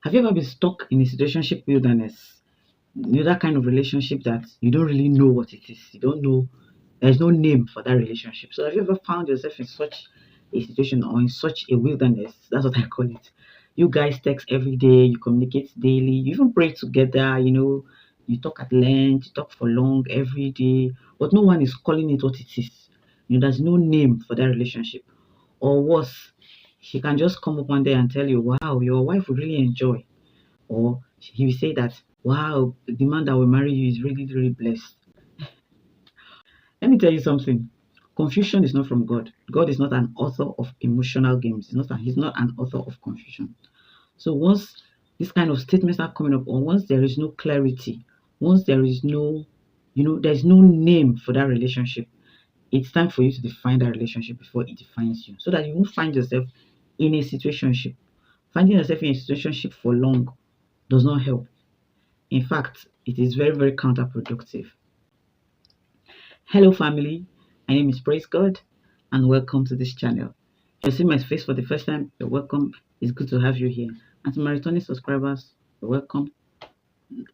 Have you ever been stuck in a situationship wilderness? That kind of relationship that you don't really know what it is. You don't know, there's no name for that relationship. So have you ever found yourself in such a situation or in such a wilderness? That's what I call it. You guys text every day, you communicate daily, you even pray together, you talk at length, you talk for long every day, but no one is calling it what it is. There's no name for that relationship. Or worse, she can just come up one day and tell you, wow, your wife would really enjoy. Or he will say that, wow, the man that will marry you is really, really blessed. Let me tell you something. Confusion is not from God. God is not an author of emotional games. He's not an author of confusion. So once this kind of statements are coming up, or once there is no clarity, once there is no, there's no name for that relationship, it's time for you to define that relationship before it defines you. So that you won't find yourself in a situationship. Finding yourself in a situationship for long does not help. In fact, it is very, very counterproductive. Hello, family. My name is Praise God, and welcome to this channel. If you see my face for the first time, you're welcome. It's good to have you here. And to my returning subscribers, you're welcome.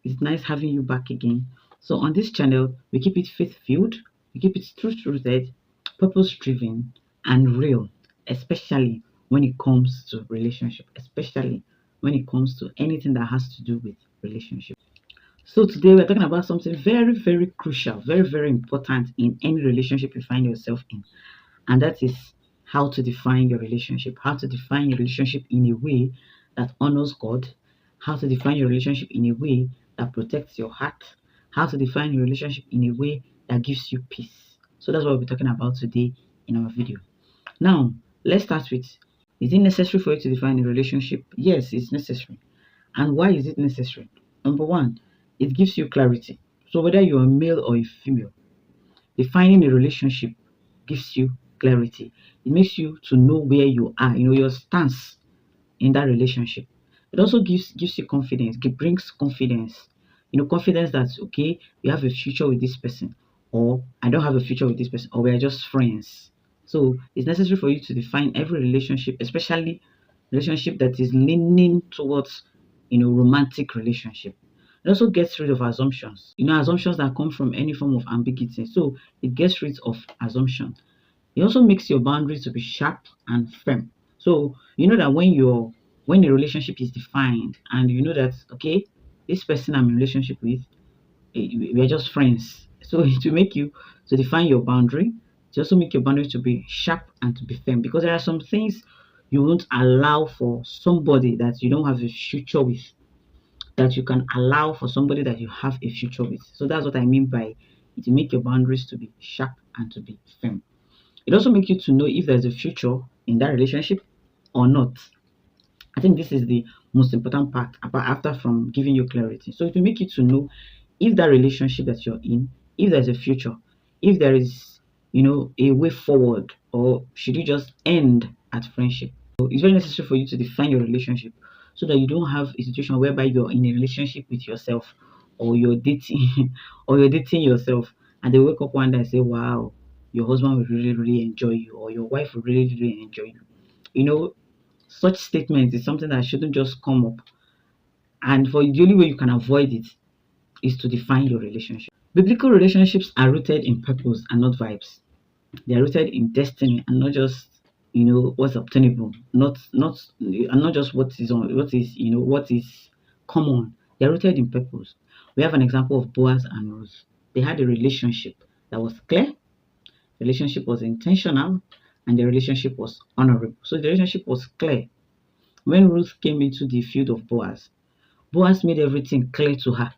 It's nice having you back again. So, on this channel, we keep it faith filled, we keep it truth rooted, purpose driven, and real, especially when it comes to relationship, especially when it comes to anything that has to do with relationship. So today we're talking about something very, very crucial, very, very important in any relationship you find yourself in. And that is how to define your relationship, how to define your relationship in a way that honors God, how to define your relationship in a way that protects your heart, how to define your relationship in a way that gives you peace. So that's what we'll be talking about today in our video. Now, let's start with, is it necessary for you to define a relationship? Yes, it's necessary. And why is it necessary? Number one, it gives you clarity. So whether you're a male or a female, defining a relationship gives you clarity. It makes you to know where you are, your stance in that relationship. It also gives you confidence. It brings confidence. Confidence that okay, you have a future with this person, or I don't have a future with this person, or we are just friends. So it's necessary for you to define every relationship, especially relationship that is leaning towards romantic relationship. It also gets rid of assumptions. Assumptions that come from any form of ambiguity. So it gets rid of assumption. It also makes your boundaries to be sharp and firm. So you know that when a relationship is defined and you know that okay, this person I'm in relationship with, we are just friends. So it will make you to define your boundary. To also make your boundary to be sharp and to be firm because there are some things you won't allow for somebody that you don't have a future with that you can allow for somebody that you have a future with. So that's what I mean by it will make your boundaries to be sharp and to be firm. It also makes you to know if there's a future in that relationship or not. I think this is the most important part about after from giving you clarity. So it will make you to know if that relationship that you're in, if there's a future, if there is, a way forward, or should you just end at friendship. So it's very necessary for you to define your relationship so that you don't have a situation whereby you're in a relationship with yourself or you're dating or you're dating yourself and they wake up one day and say, wow, your husband will really, really enjoy you or your wife will really, really enjoy you. Such statements is something that shouldn't just come up. And for the only way you can avoid it is to define your relationship. Biblical relationships are rooted in purpose and not vibes. They are rooted in destiny and not just what's obtainable, not just what is common. They are rooted in purpose. We have an example of Boaz and Ruth. They had a relationship that was clear, the relationship was intentional, and the relationship was honorable. So the relationship was clear. When Ruth came into the field of Boaz, Boaz made everything clear to her.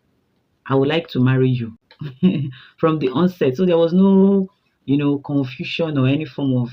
I would like to marry you from the onset. So there was no, confusion or any form of,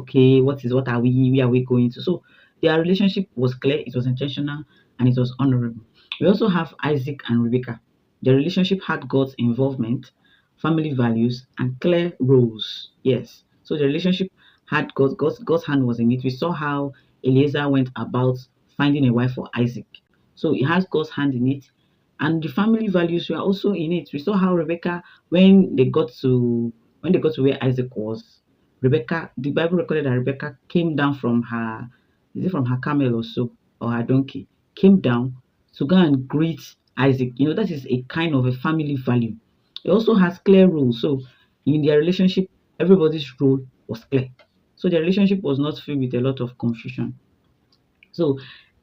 okay, what are we, where are we going to? So their relationship was clear, it was intentional, and it was honorable. We also have Isaac and Rebecca. Their relationship had God's involvement, family values, and clear roles. Yes. So the relationship had God's hand was in it. We saw how Eliezer went about finding a wife for Isaac. So it has God's hand in it and the family values were also in it. We saw how Rebecca, when they got to where Isaac was, the Bible recorded that Rebecca came down from her, is it from her camel or so, or her donkey, came down to go and greet Isaac. That is a kind of a family value. It also has clear rules. So in their relationship, everybody's role was clear. So their relationship was not filled with a lot of confusion. So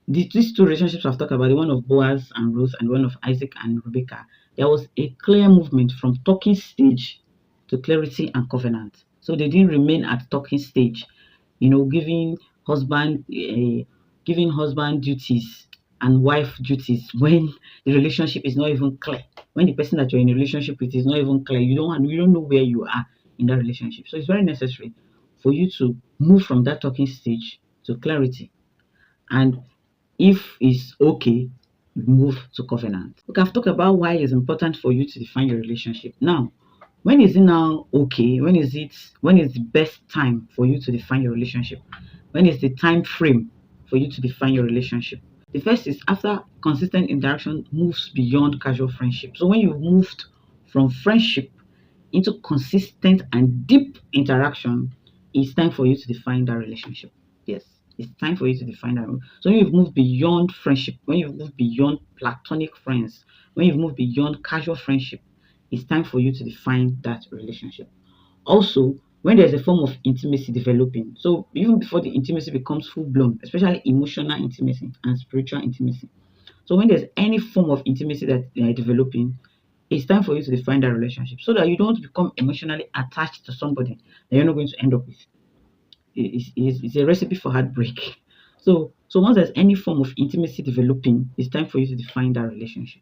these two relationships I've talked about, the one of Boaz and Ruth and the one of Isaac and Rebecca, there was a clear movement from talking stage to clarity and covenant. So they didn't remain at talking stage, giving husband duties and wife duties when the relationship is not even clear. When the person that you're in a relationship with is not even clear, you don't know where you are in that relationship. So it's very necessary for you to move from that talking stage to clarity. And if it's okay, move to covenant. Okay, I've talked about why it's important for you to define your relationship. Now, when is it now okay? When is the best time for you to define your relationship? When is the time frame for you to define your relationship? The first is after consistent interaction moves beyond casual friendship. So when you've moved from friendship into consistent and deep interaction, it's time for you to define that relationship. Yes, it's time for you to define that. So when you've moved beyond friendship, when you've moved beyond platonic friends, when you've moved beyond casual friendship, it's time for you to define that relationship. Also, when there's a form of intimacy developing, so even before the intimacy becomes full blown, especially emotional intimacy and spiritual intimacy. So when there's any form of intimacy that they are developing, it's time for you to define that relationship so that you don't become emotionally attached to somebody that you're not going to end up with. It's a recipe for heartbreak. So once there's any form of intimacy developing, it's time for you to define that relationship.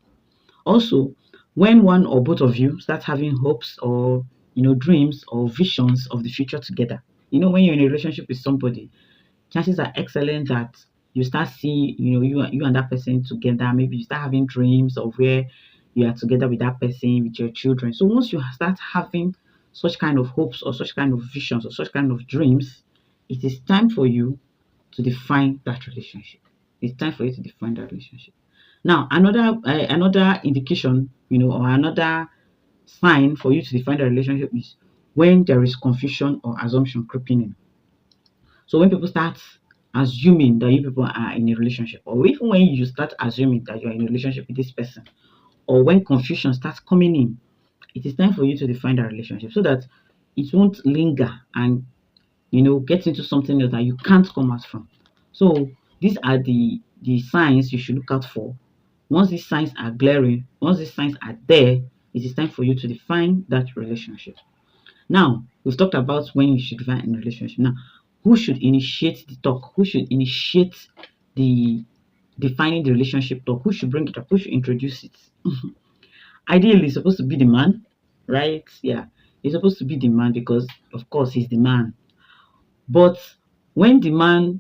Also, when one or both of you start having hopes or dreams or visions of the future together, when you're in a relationship with somebody, chances are excellent that you start seeing, you and that person together. Maybe you start having dreams of where you are together with that person, with your children. So once you start having such kind of hopes or such kind of visions or such kind of dreams, it is time for you to define that relationship. It's time for you to define that relationship. Now, another indication, or another sign for you to define the relationship is when there is confusion or assumption creeping in. So when people start assuming that you people are in a relationship, or even when you start assuming that you're in a relationship with this person, or when confusion starts coming in, it is time for you to define that relationship so that it won't linger and get into something else that you can't come out from. So these are the signs you should look out for. Once these signs are glaring, once these signs are there, it is time for you to define that relationship. Now, we've talked about when you should define a relationship. Now, who should initiate the talk? Who should initiate the defining the relationship talk? Who should bring it up? Who should introduce it? Ideally, it's supposed to be the man, right? Yeah, it's supposed to be the man because, of course, he's the man. But when the man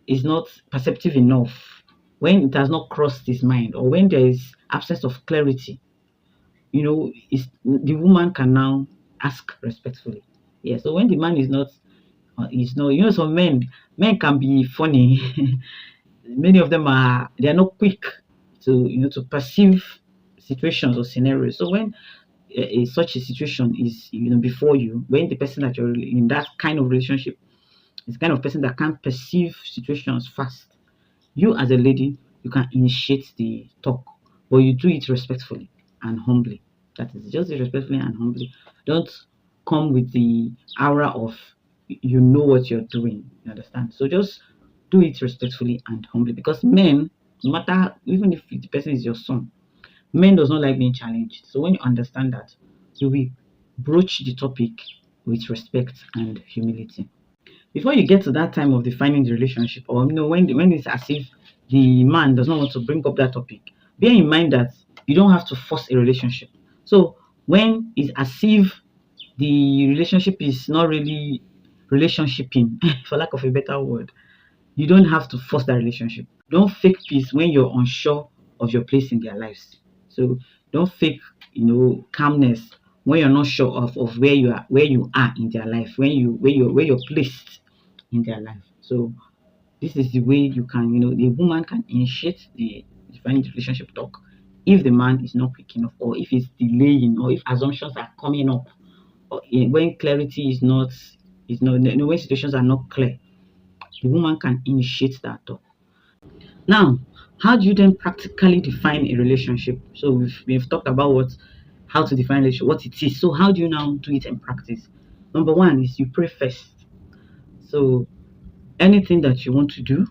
is not perceptive enough, when it has not crossed his mind, or when there is absence of clarity, the woman can now ask respectfully. Yeah. So when the man is not, some men can be funny. Many of them they are not quick to perceive situations or scenarios. So when such a situation is before you, when the person that you're in that kind of relationship is the kind of person that can perceive situations fast, you as a lady, you can initiate the talk, but you do it respectfully and humbly. That is just respectfully and humbly. Don't come with the aura of you know what you're doing. You understand? So just do it respectfully and humbly because men, no matter even if the person is your son, men does not like being challenged. So when you understand that, you will broach the topic with respect and humility. Before you get to that time of defining the relationship, or when it's as if the man does not want to bring up that topic, bear in mind that you don't have to force a relationship. So when it's as if the relationship is not really relationshiping, for lack of a better word, you don't have to force that relationship. Don't fake peace when you're unsure of your place in their lives. So don't fake, calmness when you're not sure of where you are in their life, where you're placed in their life. So this is the way you can, the woman can initiate the defining the relationship talk if the man is not quick enough, or if it's delaying, or if assumptions are coming up, or when clarity is not, when situations are not clear, the woman can initiate that talk. Now, How do you then practically define a relationship? So we've talked about how to define relationship, what it is. So how do you now do it in practice? Number one is you pray first. So anything that you want to do,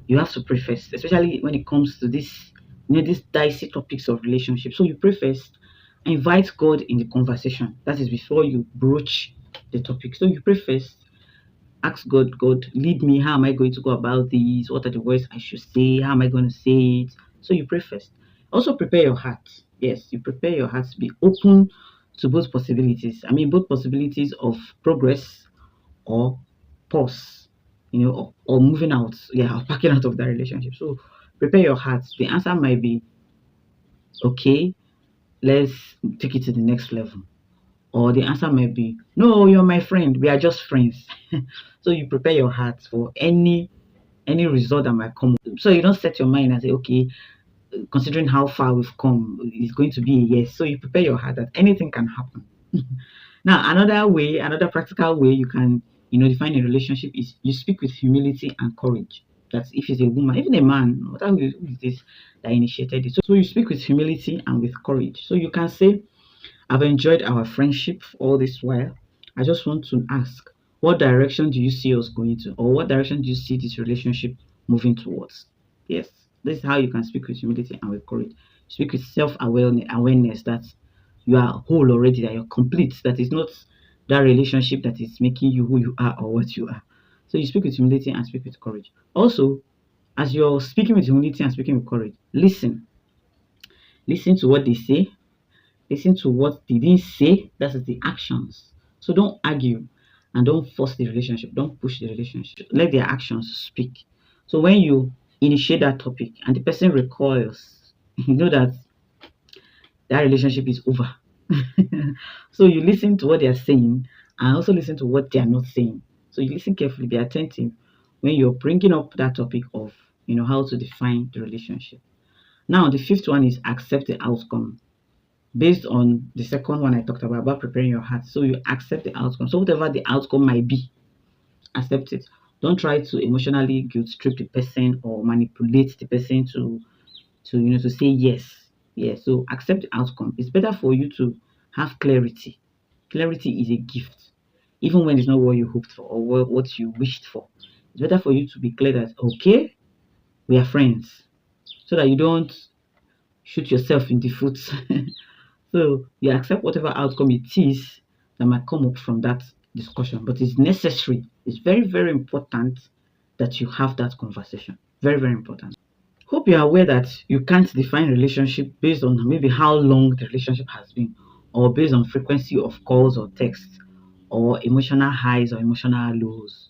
you have to pray first, especially when it comes to these dicey topics of relationship. So you pray first, invite God in the conversation. That is before you broach the topic. So you pray first, ask God, God, lead me. How am I going to go about this? What are the words I should say? How am I going to say it? So you pray first. Also prepare your heart. Yes, you prepare your heart to be open to both possibilities. I mean, both possibilities of progress or pause, or moving out, or packing out of that relationship. So prepare your heart. The answer might be, okay, let's take it to the next level. Or the answer might be, no, you're my friend. We are just friends. So you prepare your heart for any result that might come. So you don't set your mind and say, okay, considering how far we've come, it's going to be a yes. So you prepare your heart that anything can happen. Now, another practical way you can, define a relationship is you speak with humility and courage. That's if it's a woman, even a man, no matter who is this that initiated it. So you speak with humility and with courage. So you can say, I've enjoyed our friendship all this while. I just want to ask, what direction do you see us going to? Or what direction do you see this relationship moving towards? Yes, this is how you can speak with humility and with courage. Speak with self-awareness that you are whole already, that you're complete, that is not that relationship that is making you who you are or what you are. So you speak with humility and speak with courage. Also, as you're speaking with humility and speaking with courage, listen. Listen to what they say. Listen to what they didn't say. That is the actions. So don't argue and don't force the relationship. Don't push the relationship. Let their actions speak. So when you initiate that topic and the person recoils, you know that relationship is over. So you listen to what they are saying and also listen to what they are not saying. So you listen carefully, be attentive when you're bringing up that topic of how to define the relationship. Now the fifth one is accept the outcome based on the second one I talked about preparing your heart. So you accept the outcome. So whatever the outcome might be, accept it. Don't try to emotionally guilt trip the person or manipulate the person to say yes. Yes. So accept the outcome. It's better for you to have clarity. Clarity is a gift, even when it's not what you hoped for or what you wished for. It's better for you to be clear that okay, we are friends, so that you don't shoot yourself in the foot. So you accept whatever outcome it is that might come up from that discussion, but it's necessary. It's very, very important that you have that conversation. Very, very important. Hope you are aware that you can't define relationship based on maybe how long the relationship has been, or based on frequency of calls or texts, or emotional highs or emotional lows,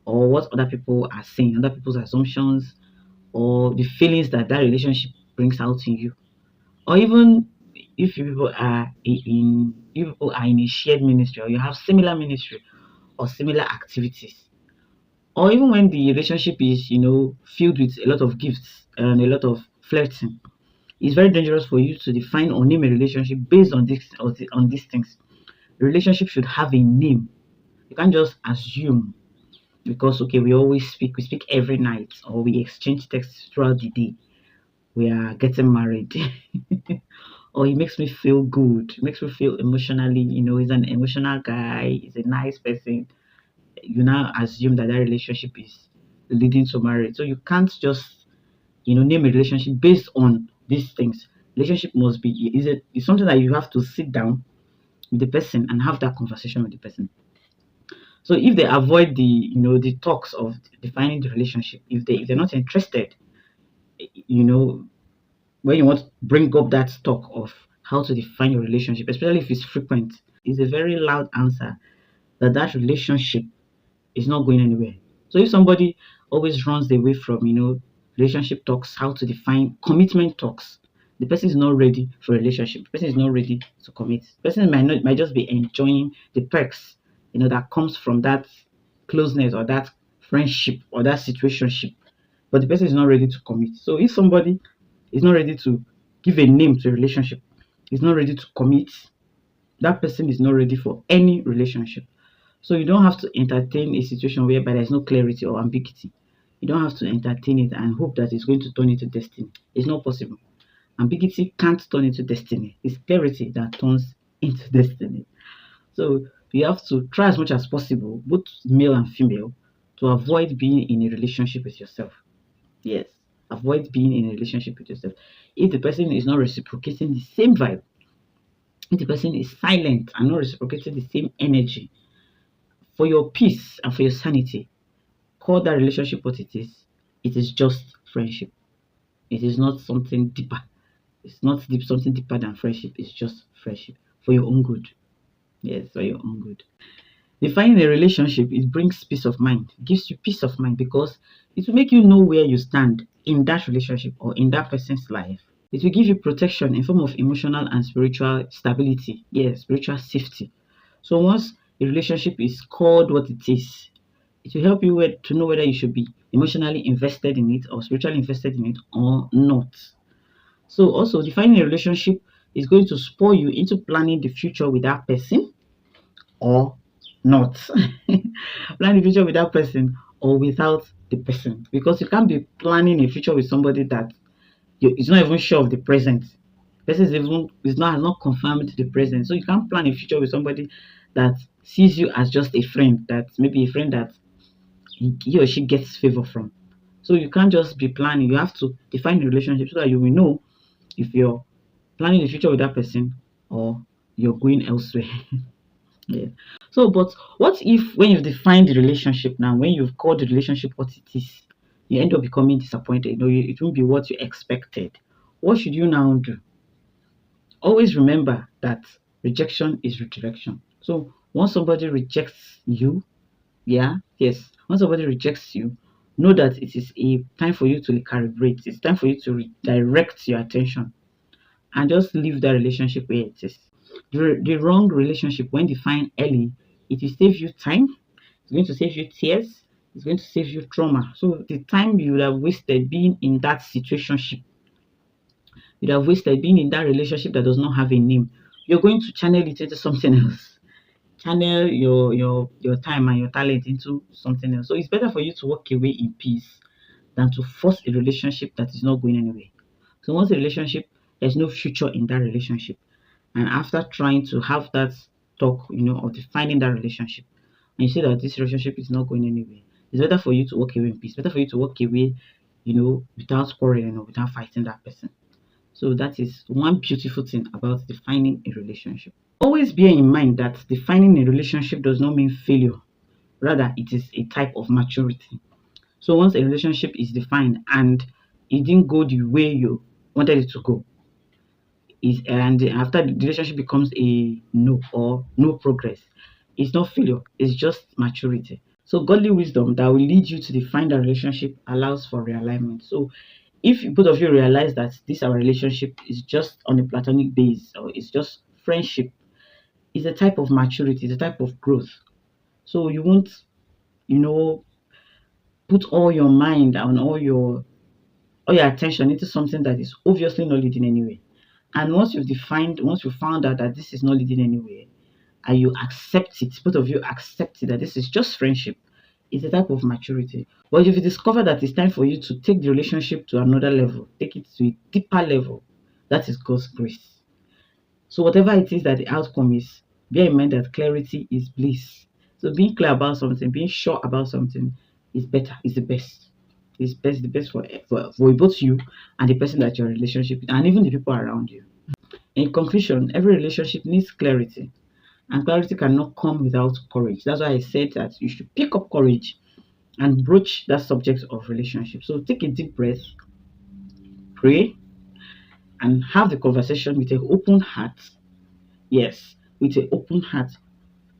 or what other people are saying, other people's assumptions, or the feelings that relationship brings out in you, or even if you people are in a shared ministry, or you have similar ministry or similar activities, or even when the relationship is filled with a lot of gifts and a lot of flirting, it's very dangerous for you to define or name a relationship based on this or on these things. The relationship should have a name. You can't just assume because okay, we speak every night, or we exchange texts throughout the day, we are getting married. Or he makes me feel good, makes me feel emotionally, he's an emotional guy, he's a nice person. You now assume that relationship is leading to marriage. So you can't just, name a relationship based on these things. Relationship must be, it's something that you have to sit down with the person and have that conversation with the person. So if they avoid the talks of defining the relationship, if they're not interested, you know, when you want to bring up that talk of how to define your relationship, especially if it's frequent, is a very loud answer that relationship is not going anywhere. So if somebody always runs away from, relationship talks, how to define commitment talks, the person is not ready for a relationship. The person is not ready to commit. The person might just be enjoying the perks, that comes from that closeness or that friendship or that situationship, but the person is not ready to commit. So if somebody is not ready to give a name to a relationship, is not ready to commit, that person is not ready for any relationship. So you don't have to entertain a situation whereby there's no clarity or ambiguity. You don't have to entertain it and hope that it's going to turn into destiny. It's not possible. Ambiguity can't turn into destiny. It's clarity that turns into destiny. So you have to try as much as possible, both male and female, to avoid being in a relationship with yourself. Yes, avoid being in a relationship with yourself. If the person is not reciprocating the same vibe, if the person is silent and not reciprocating the same energy, for your peace and for your sanity, call that relationship what it is. It is just friendship. It is not something deeper. It's not something deeper than friendship. It's just friendship for your own good. Yes, for your own good. Defining a relationship, it brings peace of mind. It gives you peace of mind because it will make you know where you stand in that relationship or in that person's life. It will give you protection in form of emotional and spiritual stability. Yes, spiritual safety. So once a relationship is called what it is, it will help you to know whether you should be emotionally invested in it or spiritually invested in it or not. So also defining a relationship is going to spur you into planning the future with that person or not. Plan the future with that person or without the person. Because you can't be planning a future with somebody that is not even sure of the present. Person has not confirmed the present. So you can't plan a future with somebody that sees you as just a friend, that maybe a friend that he or she gets favor from. So you can't just be planning. You have to define the relationship so that you will know if you're planning the future with that person or you're going elsewhere. Yeah. So, but what if when you've defined the relationship now, when you've called the relationship what it is, you end up becoming disappointed? It won't be what you expected. What should you now do? Always remember that rejection is redirection. So, once somebody rejects you, yeah, yes, once somebody rejects you, know that it is a time for you to recalibrate. It's time for you to redirect your attention and just leave that relationship where it is. The wrong relationship, when defined early, it will save you time, it's going to save you tears, it's going to save you trauma. So the time you would have wasted being in that situationship, you'd have wasted being in that relationship that does not have a name. You're going to channel it into something else. Channel your time and your talent into something else. So it's better for you to walk away in peace than to force a relationship that is not going anywhere. So once a relationship, there's no future in that relationship. And after trying to have that talk, of defining that relationship, and you see that this relationship is not going anywhere, it's better for you to walk away in peace. Better for you to walk away, without quarreling or without fighting that person. So that is one beautiful thing about defining a relationship. Always bear in mind that defining a relationship does not mean failure. Rather, it is a type of maturity. So once a relationship is defined and it didn't go the way you wanted it to go, and after the relationship becomes a no or no progress, it's not failure, it's just maturity. So godly wisdom that will lead you to define the relationship allows for realignment. So if both of you realize that this our relationship is just on a platonic base or it's just friendship, it's a type of maturity, it's a type of growth. So you won't, you know, put all your mind and all your attention into something that is obviously not leading anywhere. And once you found out that this is not leading anywhere, and you accept it, both of you accept it that this is just friendship, it's a type of maturity. But if you discover that it's time for you to take the relationship to another level, take it to a deeper level, that is God's grace. So whatever it is that the outcome is, bear in mind that clarity is bliss. So being clear about something, being sure about something is better, is the best. It's the best for both you and the person that you're in a relationship with, and even the people around you. In conclusion, every relationship needs clarity, and clarity cannot come without courage. That's why I said that you should pick up courage and broach that subject of relationship. So take a deep breath, pray, and have the conversation with an open heart. Yes, with an open heart.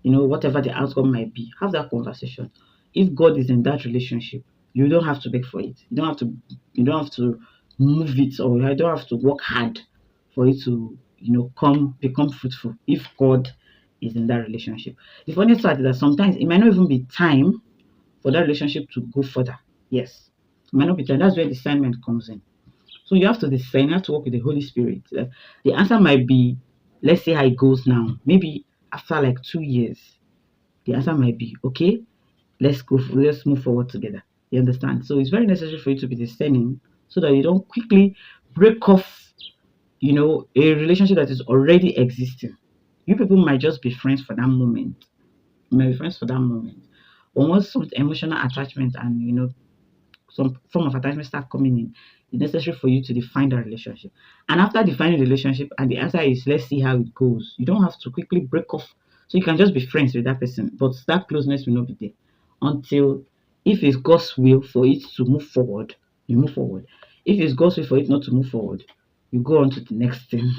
Whatever the outcome might be, have that conversation. If God is in that relationship, you don't have to beg for it. You don't have to move it, or you don't have to work hard for it to, become fruitful if God is in that relationship. The funny part is that sometimes it might not even be time for that relationship to go further. Yes. It might not be time. That's where discernment comes in. So you have to discern, you have to work with the Holy Spirit. The answer might be, let's see how it goes now. Maybe after like 2 years, the answer might be, okay, let's move forward together. You understand? So it's very necessary for you to be discerning so that you don't quickly break off, a relationship that is already existing. You people might just be friends for that moment. You might be friends for that moment. But once some emotional attachment and some form of attachment start coming in, it's necessary for you to define the relationship. And after defining the relationship, and the answer is let's see how it goes. You don't have to quickly break off. So you can just be friends with that person, but that closeness will not be there until if it's God's will for it to move forward, you move forward. If it's God's will for it not to move forward, you go on to the next thing.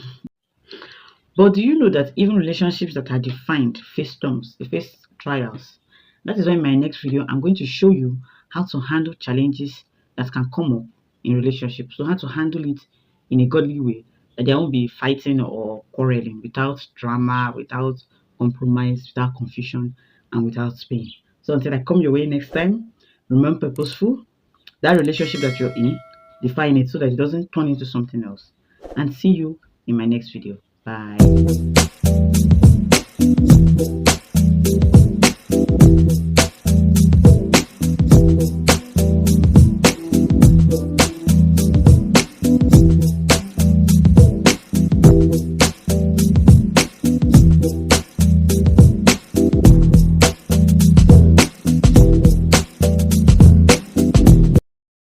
But do you know that even relationships that are defined face storms, they face trials? That is why in my next video, I'm going to show you how to handle challenges that can come up in relationships. So how to handle it in a godly way, that there won't be fighting or quarreling without drama, without compromise, without confusion, and without pain. So until I come your way next time, remain purposeful. That relationship that you're in, define it so that it doesn't turn into something else. And see you in my next video. Bye.